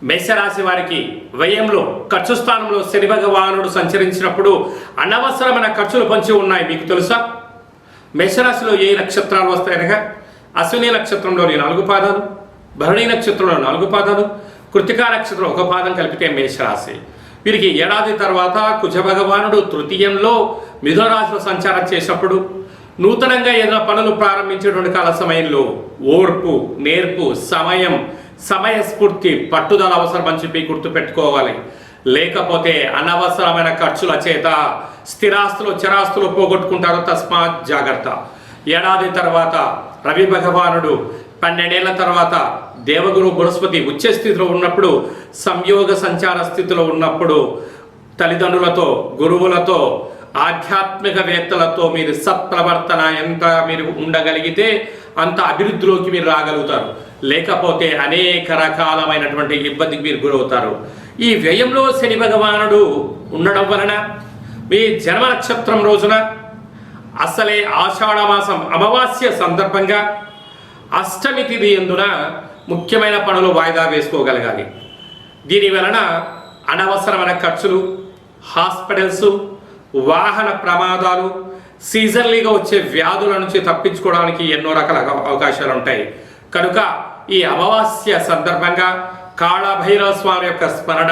మేషరాశి వారికి వ్యయంలో ఖర్చు స్థానంలో శని భగవానుడు సంచరించినప్పుడు అనవసరమైన ఖర్చులు పొంచి ఉన్నాయి. మీకు తెలుసా? మేషరాశిలో ఏ నక్షత్రాలు వస్తాయనగా అశ్విని నక్షత్రంలోని 4 పాదాలు, భరణి నక్షత్రంలో 4 పాదాలు, కృతికా నక్షత్రం 1 పాదం కలిపితే మేషరాశి. వీరికి ఏడాది తర్వాత కుజ భగవానుడు తృతీయంలో మిథున రాశిలో సంచారం చేసినప్పుడు నూతనంగా ఏదైనా పనులు ప్రారంభించేటువంటి కాల సమయంలో ఓర్పు, నేర్పు, సమయస్ఫూర్తి, పట్టుదల అవసరమని చెప్పి గుర్తుపెట్టుకోవాలి. లేకపోతే అనవసరమైన ఖర్చుల చేత స్థిరాస్తులు చరాస్తులు పోగొట్టుకుంటారు. తస్మాత్ జాగ్రత్త. ఏడాది తర్వాత రవి భగవానుడు 12 ఏళ్ల తర్వాత దేవగురు బృహస్పతి ఉచ్చ స్థితిలో ఉన్నప్పుడు, సంయోగ సంచార స్థితిలో ఉన్నప్పుడు తల్లిదండ్రులతో, గురువులతో, ఆధ్యాత్మికవేత్తలతో మీరు సత్ప్రవర్తన ఎంత మీరు ఉండగలిగితే అంత అభివృద్ధిలోకి మీరు రాగలుగుతారు. లేకపోతే అనేక రకాలమైనటువంటి ఇబ్బందికి మీరు గురవుతారు. ఈ వ్యయంలో శని భగవానుడు ఉండడం వలన మీ జన్మ నక్షత్రం రోజున అసలే ఆషాఢ మాసం అమావాస్య సందర్భంగా అష్టమి తిథి యందున ముఖ్యమైన పనులు వాయిదా వేసుకోగలగాలి. దీని వలన అనవసరమైన ఖర్చులు, హాస్పిటల్స్, వాహన ప్రమాదాలు, సీజన్లీగా వచ్చే వ్యాధుల నుంచి తప్పించుకోవడానికి ఎన్నో రకాల అవకాశాలు ఉంటాయి. కనుక ఈ అమావాస్య సందర్భంగా కాళభైరవ స్వామి యొక్క స్మరణ,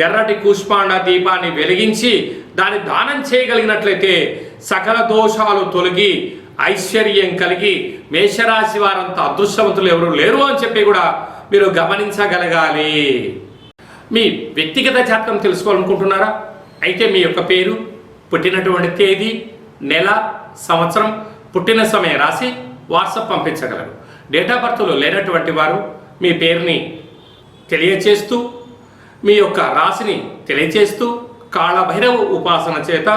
ఎర్రటి కూష్మాండ దీపాన్ని వెలిగించి దాన్ని దానం చేయగలిగినట్లయితే సకల దోషాలు తొలగి ఐశ్వర్యం కలిగి మేషరాశి వారంత అదృష్టవంతులు ఎవరు లేరు అని చెప్పి కూడా మీరు గమనించగలగాలి. మీ వ్యక్తిగత జాతకం తెలుసుకోవాలనుకుంటున్నారా? అయితే మీ యొక్క పేరు, పుట్టినటువంటి తేదీ, నెల, సంవత్సరం, పుట్టిన సమయం రాసి వాట్సాప్ పంపించగలరు. డేట్ ఆఫ్ బర్త్లో లేనటువంటి వారు మీ పేరుని తెలియచేస్తూ, మీ యొక్క రాశిని తెలియచేస్తూ కాళభైరవ ఉపాసన చేత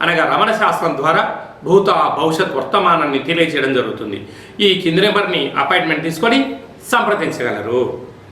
అనగా రమణ శాస్త్రం ద్వారా భూత భవిష్యత్ వర్తమానాన్ని తెలియచేయడం జరుగుతుంది. ఈ కింది నెంబర్ని అపాయింట్మెంట్ తీసుకొని సంప్రదించగలరు.